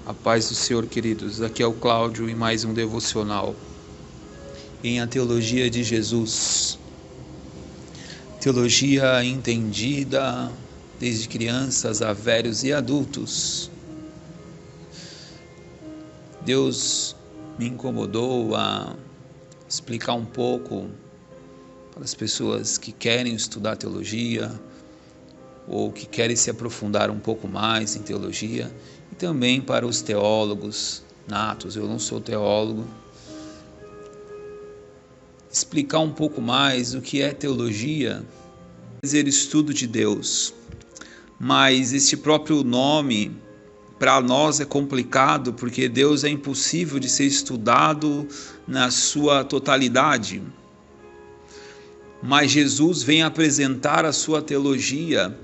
A paz do Senhor, queridos. Aqui é o Cláudio em mais um devocional em A Teologia de Jesus. Teologia entendida desde crianças a velhos e adultos. Deus me incomodou a explicar um pouco para as pessoas que querem estudar teologia ou que querem se aprofundar um pouco mais em teologia, e também para os teólogos natos. Eu não sou teólogo. Explicar um pouco mais o que é teologia, dizer estudo de Deus. Mas este próprio nome para nós é complicado, porque Deus é impossível de ser estudado na sua totalidade. Mas Jesus vem apresentar a sua teologia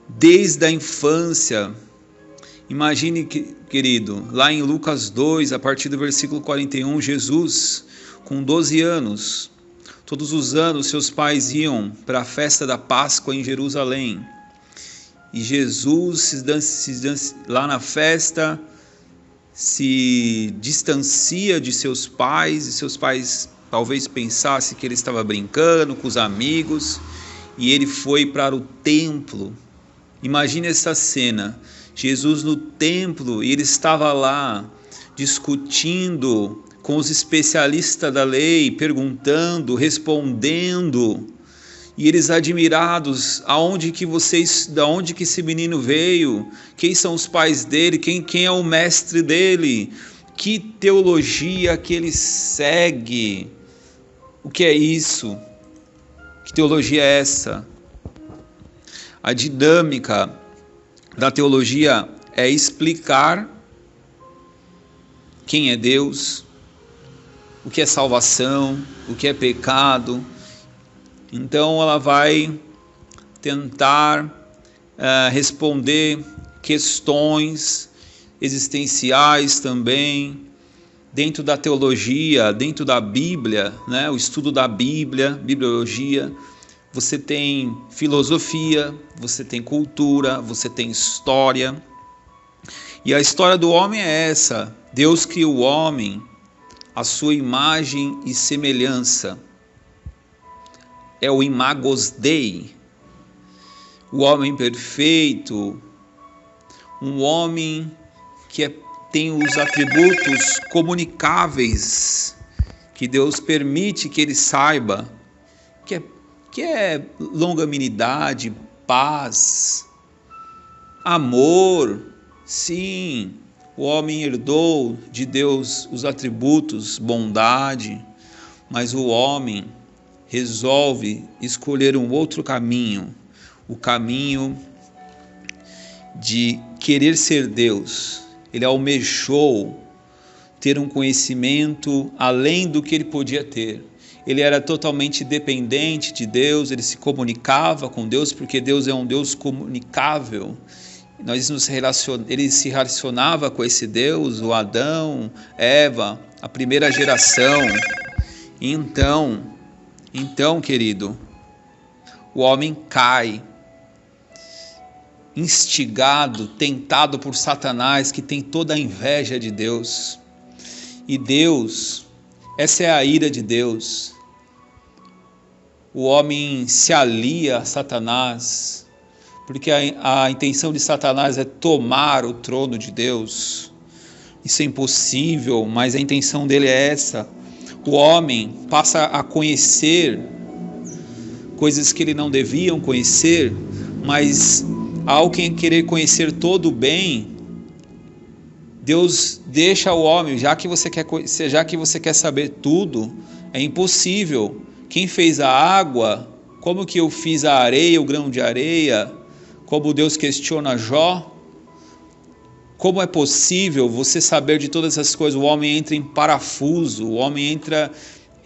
desde a infância. Imagine, querido, lá em Lucas 2, a partir do versículo 41, Jesus, com 12 anos, todos os anos seus pais iam para a festa da Páscoa em Jerusalém. E Jesus, lá na festa, se distancia de seus pais, e seus pais talvez pensassem que ele estava brincando com os amigos, e ele foi para o templo. Imagine essa cena, Jesus no templo, e ele estava lá discutindo com os especialistas da lei, perguntando, respondendo, e eles admirados: da onde que esse menino veio? Quem são os pais dele? Quem é o mestre dele? Que teologia que ele segue? O que é isso? Que teologia é essa? A dinâmica da teologia é explicar quem é Deus, o que é salvação, o que é pecado. Então ela vai tentar responder questões existenciais também, dentro da teologia, dentro da Bíblia, né? O estudo da Bíblia, bibliologia. Você tem filosofia, você tem cultura, você tem história. E a história do homem é essa: Deus criou o homem à sua imagem e semelhança. É o Imagos Dei, o homem perfeito, um homem que tem os atributos comunicáveis, que Deus permite que ele saiba, que é longanimidade, paz, amor. Sim, o homem herdou de Deus os atributos, bondade, mas o homem resolve escolher um outro caminho, o caminho de querer ser Deus. Ele almejou ter um conhecimento além do que ele podia ter. Ele era totalmente dependente de Deus, ele se comunicava com Deus, porque Deus é um Deus comunicável. Ele se relacionava com esse Deus, o Adão, Eva, a primeira geração. Então, querido, o homem cai, instigado, tentado por Satanás, que tem toda a inveja de Deus. E Deus, essa é a ira de Deus. O homem se alia a Satanás, porque a intenção de Satanás é tomar o trono de Deus. Isso é impossível, mas a intenção dele é essa. O homem passa a conhecer coisas que ele não deviam conhecer, mas ao querer conhecer todo o bem, Deus deixa o homem, já que você quer saber tudo, é impossível. Quem fez a água? Como que eu fiz a areia, o grão de areia? Como Deus questiona Jó? Como é possível você saber de todas essas coisas? O homem entra em parafuso, o homem entra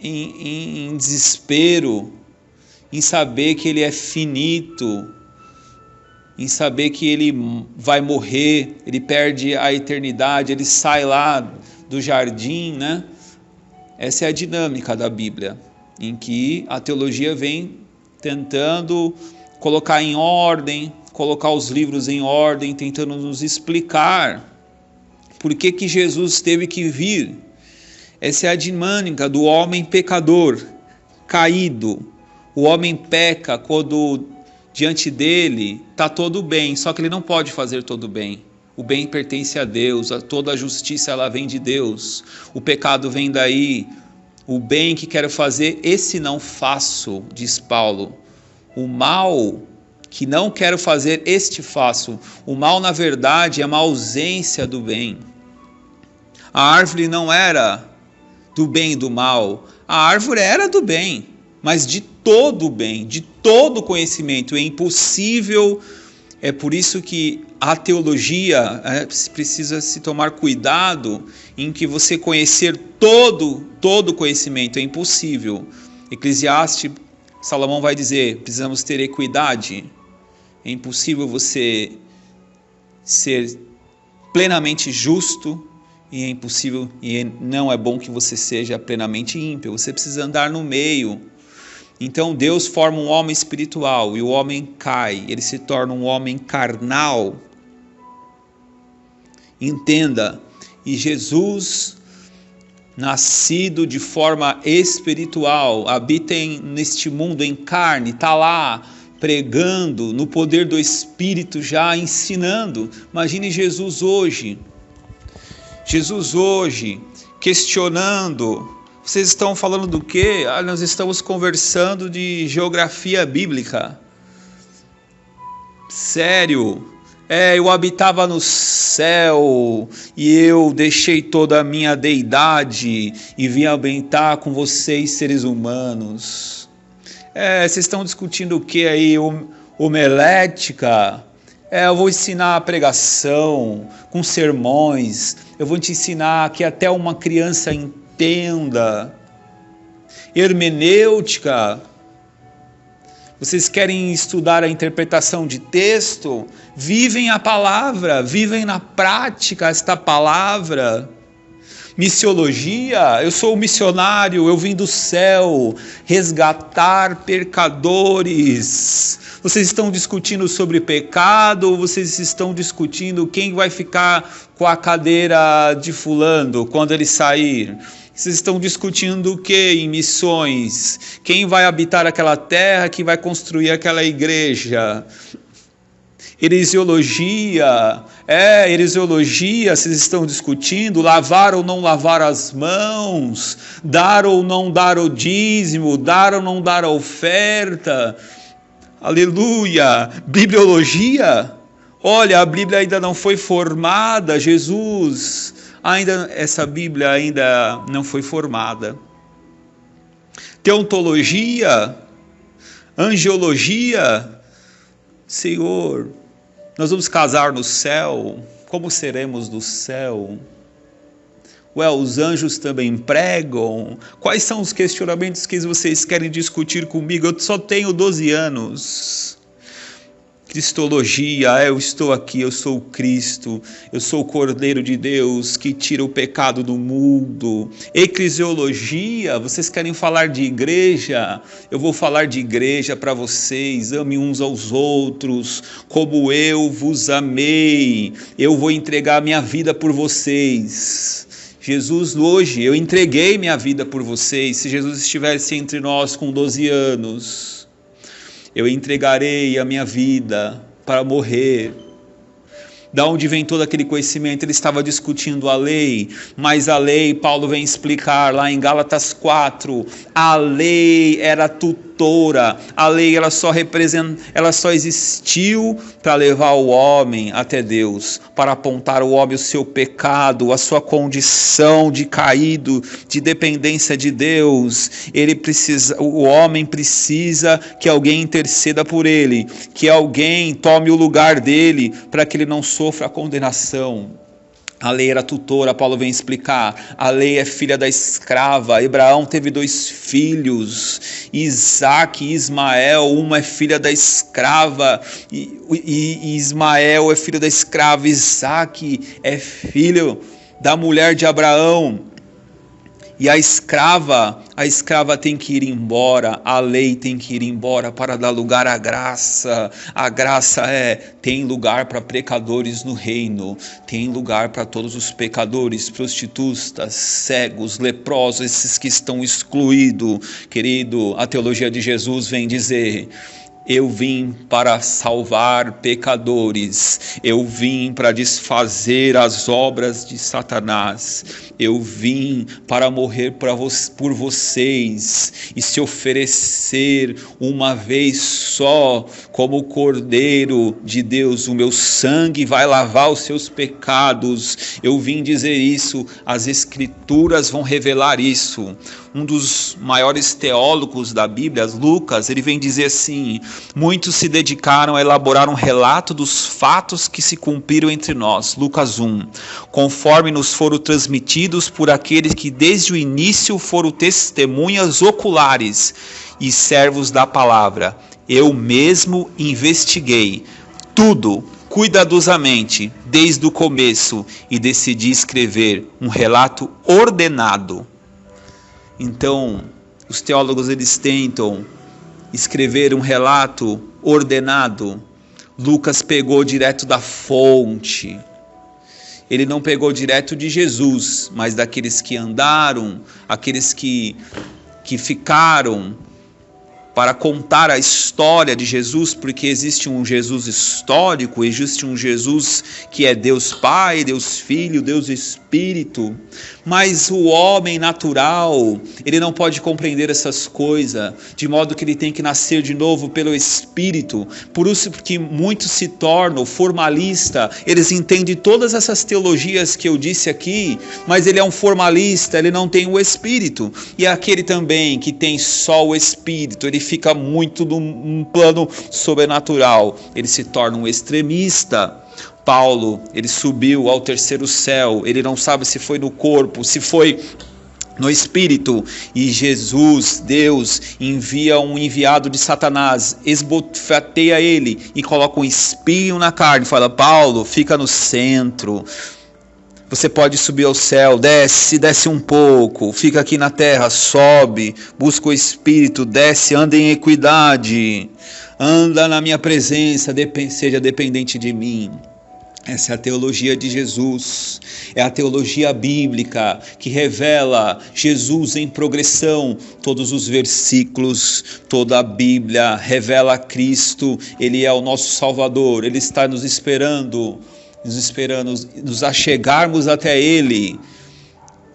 em desespero, em saber que ele é finito, em saber que ele vai morrer, ele perde a eternidade, ele sai lá do jardim, né? Essa é a dinâmica da Bíblia, em que a teologia vem tentando colocar em ordem, colocar os livros em ordem, tentando nos explicar Por que que Jesus teve que vir? Essa é a dinâmica do homem pecador, caído. O homem peca quando diante dele está todo bem, só que ele não pode fazer todo bem. O bem pertence a Deus, toda a justiça ela vem de Deus. O pecado vem daí. O bem que quero fazer, esse não faço, diz Paulo. O mal que não quero fazer, este faço. O mal, na verdade, é uma ausência do bem. A árvore não era do bem e do mal. A árvore era do bem, mas de todo o bem, de todo o conhecimento. É impossível. É por isso que a teologia precisa se tomar cuidado em que você conhecer todo conhecimento. É impossível. Eclesiastes, Salomão vai dizer, precisamos ter equidade. É impossível você ser plenamente justo e é impossível e não é bom que você seja plenamente ímpio. Você precisa andar no meio. Então Deus forma um homem espiritual e o homem cai, ele se torna um homem carnal. Entenda, e Jesus, nascido de forma espiritual, habita neste mundo em carne, está lá pregando no poder do Espírito, já ensinando. Imagine Jesus hoje questionando. Vocês estão falando do quê? Nós estamos conversando de geografia bíblica. Sério? Eu habitava no céu e eu deixei toda a minha deidade e vim habitar com vocês, seres humanos. Vocês estão discutindo o que aí? Homilética? Eu vou ensinar a pregação com sermões. Eu vou te ensinar que até uma criança entenda. Hermenêutica. Vocês querem estudar a interpretação de texto? Vivem a palavra, vivem na prática esta palavra. Missiologia, eu sou um missionário, eu vim do céu resgatar pecadores. Vocês estão discutindo sobre pecado ou vocês estão discutindo quem vai ficar com a cadeira de fulano quando ele sair? Vocês estão discutindo o que em missões? Quem vai habitar aquela terra, quem vai construir aquela igreja? Heresiologia, vocês estão discutindo, lavar ou não lavar as mãos, dar ou não dar o dízimo, dar ou não dar a oferta, aleluia, bibliologia, olha, a Bíblia ainda não foi formada, essa Bíblia ainda não foi formada. Teontologia, angiologia, Senhor, nós vamos casar no céu, como seremos no céu? Os anjos também pregam? Quais são os questionamentos que vocês querem discutir comigo? Eu só tenho 12 anos. Cristologia, eu estou aqui, eu sou o Cristo, eu sou o Cordeiro de Deus que tira o pecado do mundo. Eclesiologia, vocês querem falar de igreja? Eu vou falar de igreja para vocês, ame uns aos outros, como eu vos amei, eu vou entregar minha vida por vocês. Jesus, hoje, eu entreguei minha vida por vocês. Se Jesus estivesse entre nós com 12 anos, eu entregarei a minha vida para morrer. Da onde vem todo aquele conhecimento? Ele estava discutindo a lei, mas a lei, Paulo vem explicar lá em Gálatas 4, a lei era tutora, a lei ela só existiu para levar o homem até Deus, para apontar ao homem o seu pecado, a sua condição de caído, de dependência de Deus. O homem precisa que alguém interceda por ele, que alguém tome o lugar dele, para que ele não sofra a condenação. A lei era tutora, Paulo vem explicar. A lei é filha da escrava. Abraão teve 2 filhos, Isaac e Ismael. Uma é filha da escrava e Ismael é filho da escrava. Isaac é filho da mulher de Abraão. E a escrava tem que ir embora, a lei tem que ir embora para dar lugar à graça. A graça tem lugar para pecadores no reino, tem lugar para todos os pecadores, prostitutas, cegos, leprosos, esses que estão excluídos. Querido, a teologia de Jesus vem dizer: eu vim para salvar pecadores, eu vim para desfazer as obras de Satanás, eu vim para morrer por vocês e se oferecer uma vez só como Cordeiro de Deus. O meu sangue vai lavar os seus pecados. Eu vim dizer isso, as Escrituras vão revelar isso. Um dos maiores teólogos da Bíblia, Lucas, ele vem dizer assim: muitos se dedicaram a elaborar um relato dos fatos que se cumpriram entre nós, Lucas 1, conforme nos foram transmitidos por aqueles que desde o início foram testemunhas oculares e servos da palavra. Eu mesmo investiguei tudo cuidadosamente desde o começo e decidi escrever um relato ordenado. Então, os teólogos eles tentam escrever um relato ordenado. Lucas pegou direto da fonte. Ele não pegou direto de Jesus, mas daqueles que andaram, aqueles que ficaram para contar a história de Jesus, porque existe um Jesus histórico, existe um Jesus que é Deus Pai, Deus Filho, Deus Espírito, mas o homem natural, ele não pode compreender essas coisas, de modo que ele tem que nascer de novo pelo Espírito. Por isso que muitos se tornam formalistas, eles entendem todas essas teologias que eu disse aqui, mas ele é um formalista, ele não tem o Espírito. E aquele também que tem só o Espírito, ele fica muito num plano sobrenatural, ele se torna um extremista. Paulo, ele subiu ao terceiro céu, ele não sabe se foi no corpo, se foi no Espírito, e Jesus, Deus, envia um enviado de Satanás, esbofeteia ele e coloca um espinho na carne, fala: Paulo, fica no centro, você pode subir ao céu, desce um pouco, fica aqui na terra, sobe, busca o Espírito, desce, anda em equidade, anda na minha presença, seja dependente de mim. Essa é a teologia de Jesus, é a teologia bíblica que revela Jesus em progressão. Todos os versículos, toda a Bíblia revela Cristo, Ele é o nosso Salvador, Ele está nos esperando, nos achegarmos até Ele,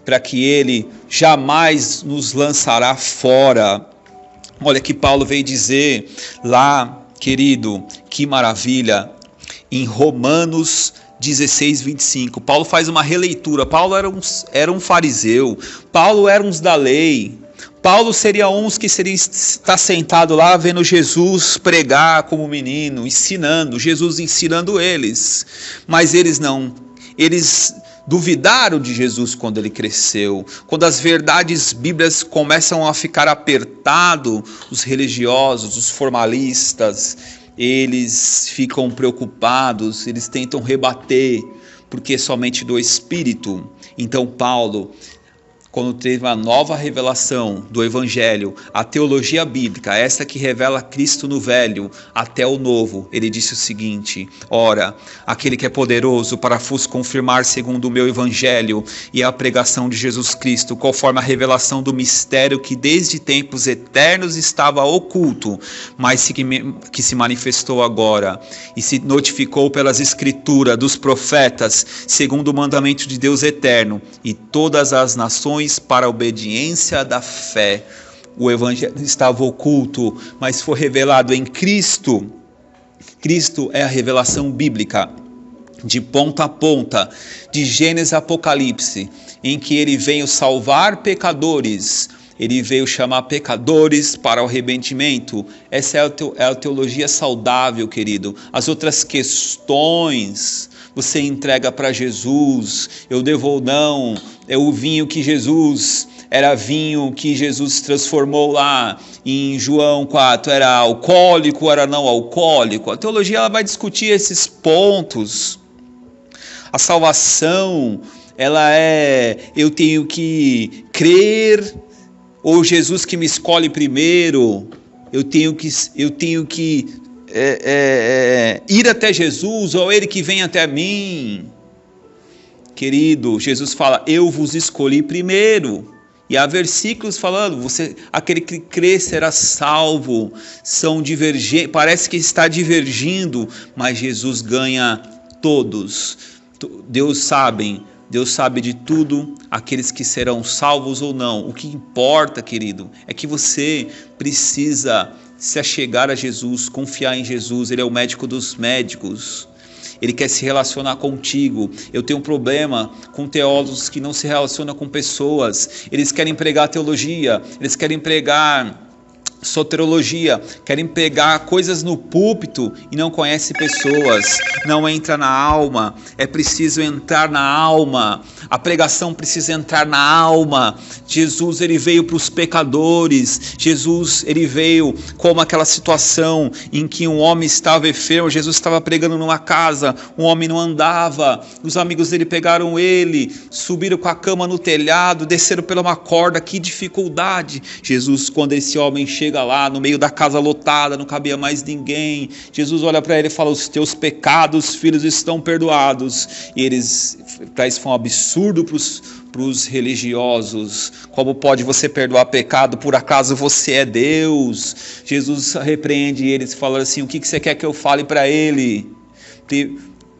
para que Ele jamais nos lançará fora. Olha que Paulo veio dizer lá, querido, que maravilha, em Romanos 16, 25, Paulo faz uma releitura. Paulo era um fariseu, Paulo era uns da lei, Paulo seria uns que seria estar sentado lá vendo Jesus pregar como menino, ensinando, Jesus ensinando eles, mas eles não, eles duvidaram de Jesus quando ele cresceu. Quando as verdades bíblicas começam a ficar apertado, os religiosos, os formalistas, eles ficam preocupados, eles tentam rebater, porque é somente do Espírito. Então Paulo, quando teve uma nova revelação do Evangelho, a teologia bíblica, essa que revela Cristo no Velho até o Novo, ele disse o seguinte: ora, aquele que é poderoso para vos confirmar segundo o meu Evangelho e a pregação de Jesus Cristo, conforme a revelação do mistério que desde tempos eternos estava oculto, mas que se manifestou agora e se notificou pelas Escrituras dos profetas, segundo o mandamento de Deus eterno, e todas as nações para a obediência da fé. O Evangelho estava oculto, mas foi revelado em Cristo. Cristo é a revelação bíblica, de ponta a ponta, de Gênesis a Apocalipse, em que ele veio salvar pecadores, ele veio chamar pecadores para o arrependimento. Essa é a teologia saudável, querido. As outras questões você entrega para Jesus. Eu devo ou não, é o vinho que Jesus, era vinho que Jesus transformou lá em João 4, era alcoólico, era não alcoólico. A teologia ela vai discutir esses pontos. A salvação eu tenho que crer, ou Jesus que me escolhe primeiro, eu tenho que ir até Jesus, ou Ele que vem até mim. Querido, Jesus fala, eu vos escolhi primeiro. E há versículos falando, aquele que crê será salvo. São divergentes, parece que está divergindo, mas Jesus ganha todos. Deus sabe de tudo, aqueles que serão salvos ou não. O que importa, querido, é que você precisa se achegar a Jesus, confiar em Jesus. Ele é o médico dos médicos. Ele quer se relacionar contigo. Eu tenho um problema com teólogos que não se relacionam com pessoas. Eles querem pregar teologia, eles querem pregar soterologia, querem pegar coisas no púlpito e não conhecem pessoas, não entra na alma. É preciso entrar na alma, a pregação precisa entrar na alma. Jesus, ele veio para os pecadores. Jesus, ele veio como aquela situação em que um homem estava enfermo. Jesus estava pregando numa casa, um homem não andava, os amigos dele pegaram ele, subiram com a cama no telhado, desceram pela uma corda. Que dificuldade! Jesus, quando esse homem chega lá no meio da casa lotada, não cabia mais ninguém, Jesus olha para ele e fala, os teus pecados, filhos, estão perdoados. E para isso foi um absurdo para os religiosos. Como pode você perdoar pecado? Por acaso você é Deus? Jesus repreende eles, falando assim, o que você quer que eu fale para ele? O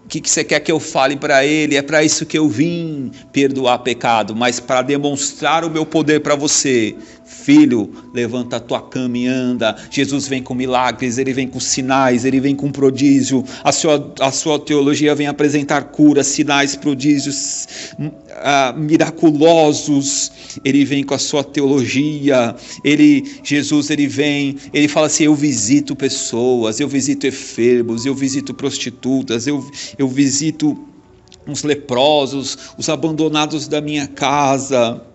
que você quer que eu fale para ele? É para isso que eu vim, perdoar pecado, mas para demonstrar o meu poder para você. Filho, levanta a tua cama e anda. Jesus vem com milagres, ele vem com sinais, ele vem com prodígio. A sua teologia vem apresentar curas, sinais, prodígios miraculosos. Ele vem com a sua teologia. Jesus vem, ele fala assim, eu visito pessoas, eu visito enfermos, eu visito prostitutas, eu visito os leprosos, os abandonados da minha casa.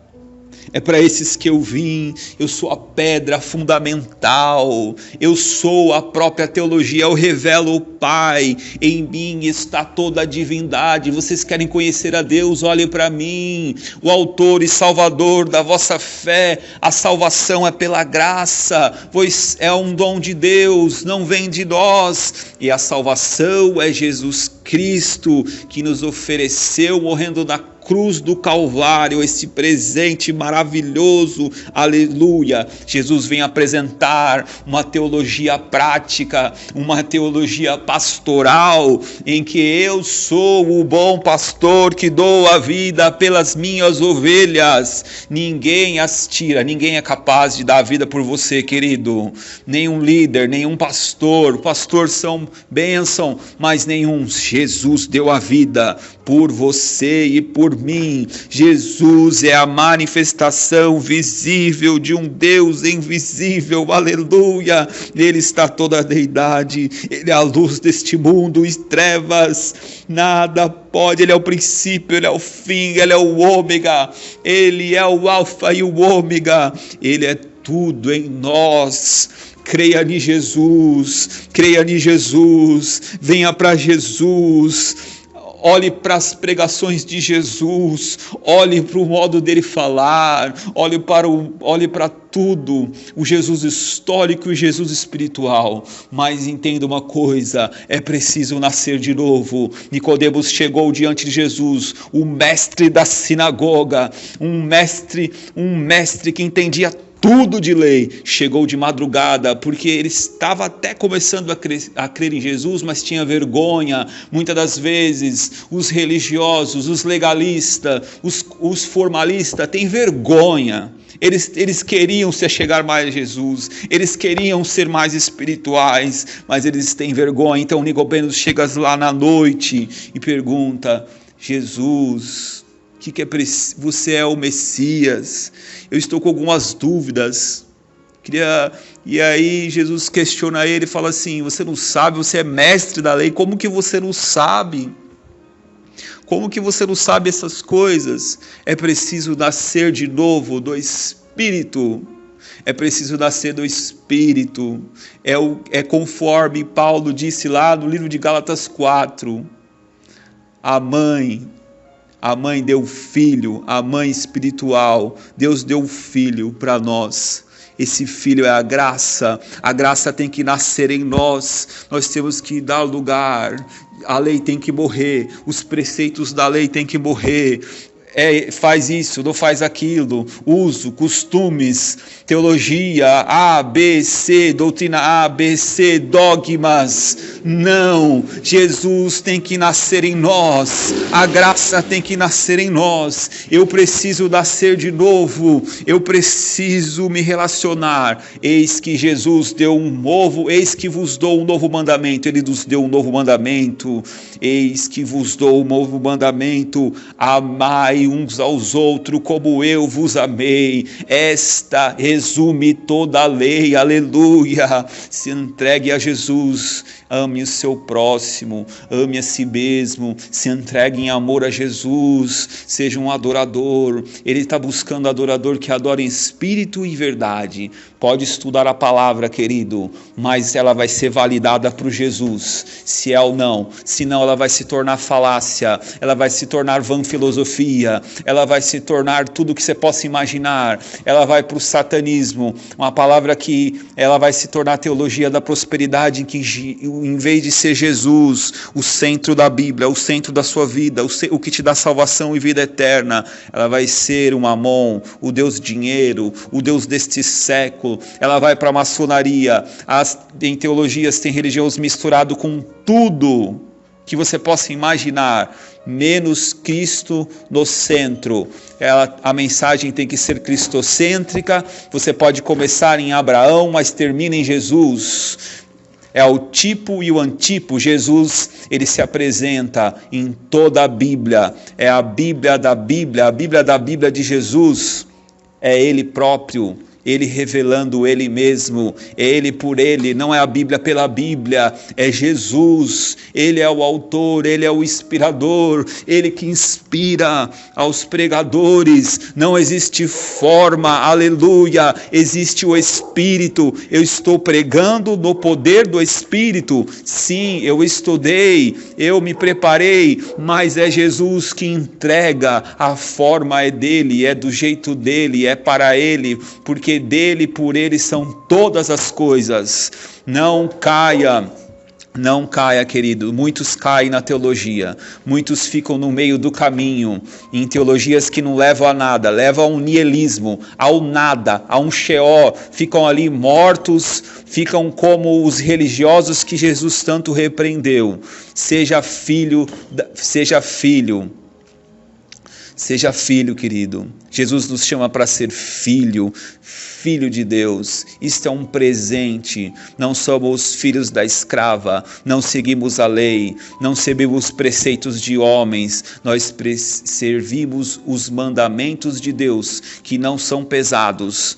É para esses que eu vim. Eu sou a pedra fundamental, eu sou a própria teologia, eu revelo o Pai, em mim está toda a divindade. Vocês querem conhecer a Deus? Olhem para mim, o autor e salvador da vossa fé. A salvação é pela graça, pois é um dom de Deus, não vem de nós, e a salvação é Jesus Cristo, que nos ofereceu morrendo na cruz do Calvário, esse presente maravilhoso, aleluia. Jesus vem apresentar uma teologia prática, uma teologia pastoral, em que eu sou o bom pastor que dou a vida pelas minhas ovelhas. Ninguém as tira, ninguém é capaz de dar a vida por você, querido. Nenhum líder, nenhum pastor. Pastor são bênção, mas nenhum. Jesus deu a vida por você e por mim. Jesus é a manifestação visível de um Deus invisível, aleluia. Nele está toda a deidade, ele é a luz deste mundo e trevas nada pode. Ele é o princípio, ele é o fim, ele é o ômega, ele é o alfa e o ômega, ele é tudo em nós. Creia em Jesus, venha para Jesus. Olhe para as pregações de Jesus, olhe para o modo dele falar, olhe para tudo, o Jesus histórico e o Jesus espiritual. Mas entenda uma coisa, é preciso nascer de novo. Nicodemos chegou diante de Jesus, o mestre da sinagoga, um mestre que entendia tudo de lei, chegou de madrugada, porque ele estava até começando a crer em Jesus, mas tinha vergonha. Muitas das vezes os religiosos, os legalistas, os formalistas têm vergonha. Eles queriam se achegar mais a Jesus, eles queriam ser mais espirituais, mas eles têm vergonha. Então Nicodemos chega lá na noite e pergunta, Jesus, você é o Messias? Eu estou com algumas dúvidas. E aí Jesus questiona ele e fala assim, você não sabe, você é mestre da lei, como que você não sabe? Como que você não sabe essas coisas? É preciso nascer de novo do Espírito. É preciso nascer do Espírito. É conforme Paulo disse lá no livro de Gálatas 4. A mãe A mãe deu o filho, a mãe espiritual. Deus deu o filho para nós. Esse filho é a graça tem que nascer em nós temos que dar lugar, a lei tem que morrer, os preceitos da lei tem que morrer. Faz isso, não faz aquilo, uso, costumes, teologia, A, B, C, doutrina A, B, C, dogmas. Não, Jesus tem que nascer em nós, a graça tem que nascer em nós. Eu preciso nascer de novo, eu preciso me relacionar. Eis que Jesus deu eis que vos dou um novo mandamento, ele nos deu um novo mandamento. Eis que vos dou um novo mandamento, amai uns aos outros como eu vos amei. Esta resume toda a lei, aleluia. Se entregue a Jesus, ame o seu próximo, ame a si mesmo, se entregue em amor a Jesus, seja um adorador. Ele está buscando adorador que adora em espírito e verdade. Pode estudar a palavra, querido, mas ela vai ser validada por Jesus, se é ou não. Senão ela vai se tornar falácia, ela vai se tornar vã filosofia, ela vai se tornar tudo que você possa imaginar. Ela vai para o satanismo, uma palavra que ela vai se tornar a teologia da prosperidade, em que em vez de ser Jesus o centro da Bíblia, o centro da sua vida, o que te dá salvação e vida eterna, ela vai ser o Mamon, o Deus dinheiro, o Deus deste século. Ela vai para a maçonaria. Em teologias tem religião misturado com tudo que você possa imaginar, menos Cristo no centro. A mensagem tem que ser cristocêntrica. Você pode começar em Abraão, mas termina em Jesus. É o tipo e o antipo. Jesus, ele se apresenta em toda a Bíblia. É a Bíblia da Bíblia, a Bíblia da Bíblia de Jesus. É ele próprio. Ele revelando ele mesmo, é ele por ele, não é a Bíblia pela Bíblia, é Jesus. Ele é o autor, ele é o inspirador, ele que inspira aos pregadores. Não existe forma, aleluia, existe o Espírito. Eu estou pregando no poder do Espírito. Sim, eu estudei, eu me preparei, mas é Jesus que entrega. A forma é dele, é do jeito dele, é para ele, porque dele, por ele são todas as coisas. Não caia, querido. Muitos caem na teologia, muitos ficam no meio do caminho, em teologias que não levam a nada, levam a um niilismo, ao nada, a um Sheol, ficam ali mortos, ficam como os religiosos que Jesus tanto repreendeu. Seja filho, querido. Jesus nos chama para ser filho de Deus. Isto é um presente. Não somos filhos da escrava, não seguimos a lei, não seguimos preceitos de homens. Nós servimos os mandamentos de Deus, que não são pesados.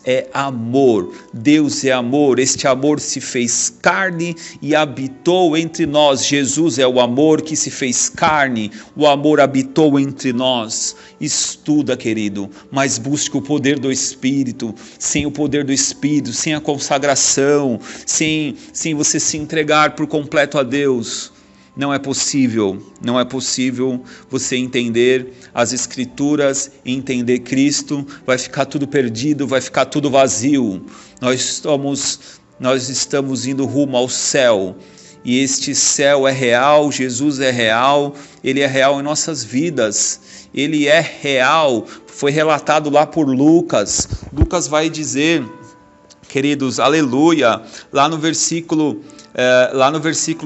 É amor. Deus é amor. Este amor se fez carne e habitou entre nós. Jesus é o amor que se fez carne. O amor habitou entre nós. Estuda, querido, mas busque o poder do Espírito. Sem o poder do Espírito, sem a consagração, sem você se entregar por completo a Deus, não é possível você entender as Escrituras, entender Cristo. Vai ficar tudo perdido, vai ficar tudo vazio. Nós estamos indo rumo ao céu. E este céu é real, Jesus é real, ele é real em nossas vidas, ele é real. Foi relatado lá por Lucas. Lucas vai dizer, queridos, aleluia, lá no versículo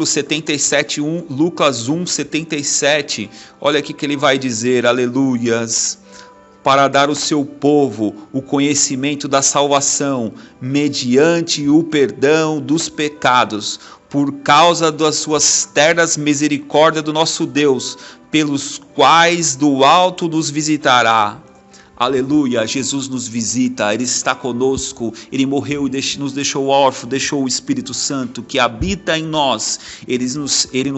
77, Lucas 1, 77, olha aqui que ele vai dizer, aleluias. Para dar ao seu povo o conhecimento da salvação, mediante o perdão dos pecados, por causa das suas ternas misericórdias do nosso Deus, pelos quais do alto nos visitará. Aleluia, Jesus nos visita, Ele está conosco, Ele morreu e nos deixou órfãos, deixou o Espírito Santo que habita em nós. Ele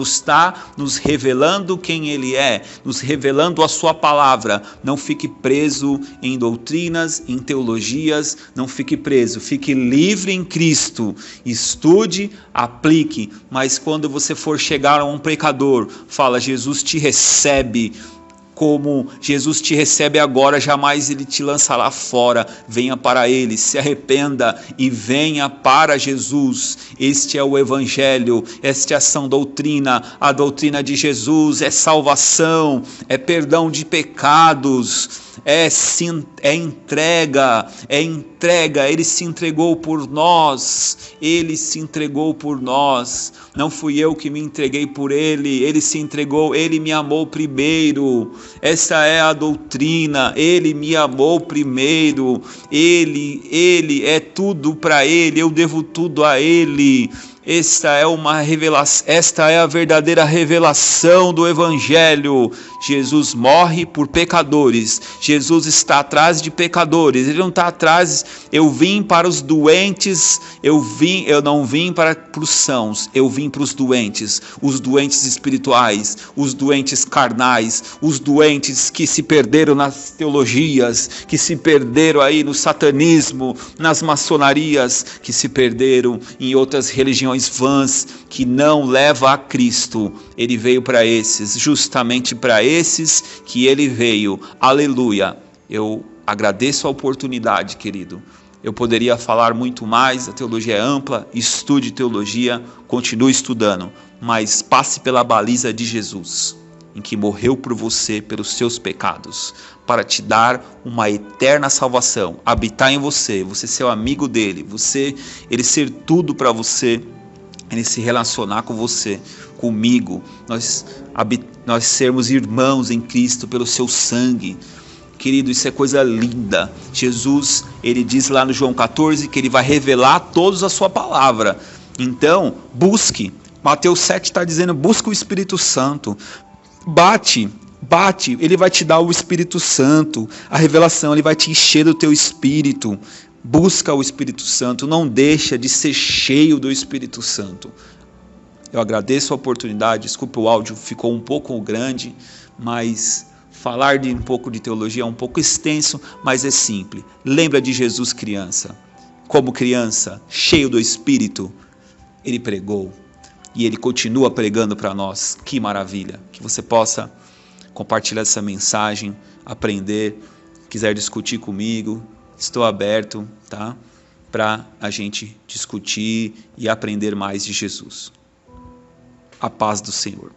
está nos revelando quem Ele é, nos revelando a sua palavra. Não fique preso em doutrinas, em teologias, não fique preso, fique livre em Cristo. Estude, aplique, mas quando você for chegar a um pecador, fala, Jesus te recebe como Jesus te recebe agora, jamais ele te lança lá fora. Venha para ele, se arrependa e venha para Jesus. Este é o Evangelho, esta é a sã doutrina. A doutrina de Jesus é salvação, é perdão de pecados, é entrega, ele se entregou por nós, não fui eu que me entreguei por ele se entregou, ele me amou primeiro, essa é a doutrina, ele me amou primeiro, ele é tudo para ele, eu devo tudo a ele. Esta é a verdadeira revelação do Evangelho. Jesus morre por pecadores. Jesus está atrás de pecadores. Ele não está atrás. Eu vim para os doentes. Eu não vim para os sãos. Eu vim para os doentes espirituais, os doentes carnais, os doentes que se perderam nas teologias, que se perderam aí no satanismo, nas maçonarias, que se perderam em outras religiões vãs que não leva a Cristo. Ele veio para esses, justamente para esses que ele veio. Aleluia. Eu agradeço a oportunidade, querido. Eu poderia falar muito mais, a teologia é ampla, estude teologia, continue estudando, mas passe pela baliza de Jesus, em que morreu por você, pelos seus pecados, para te dar uma eterna salvação, habitar em você, você ser o amigo dele, ele ser tudo para você, ele se relacionar com você, comigo, nós sermos irmãos em Cristo pelo seu sangue. Querido, isso é coisa linda. Jesus, ele diz lá no João 14 que ele vai revelar todos a sua palavra. Então, busque. Mateus 7 está dizendo, busca o Espírito Santo. Bate, ele vai te dar o Espírito Santo. A revelação, ele vai te encher do teu espírito. Busca o Espírito Santo, não deixa de ser cheio do Espírito Santo. Eu agradeço a oportunidade, desculpa, o áudio ficou um pouco grande, mas falar de um pouco de teologia é um pouco extenso, mas é simples. Lembra de Jesus criança. Como criança, cheio do Espírito, ele pregou e ele continua pregando para nós. Que maravilha! Que você possa compartilhar essa mensagem, aprender, quiser discutir comigo, estou aberto, tá? Para a gente discutir e aprender mais de Jesus. A paz do Senhor.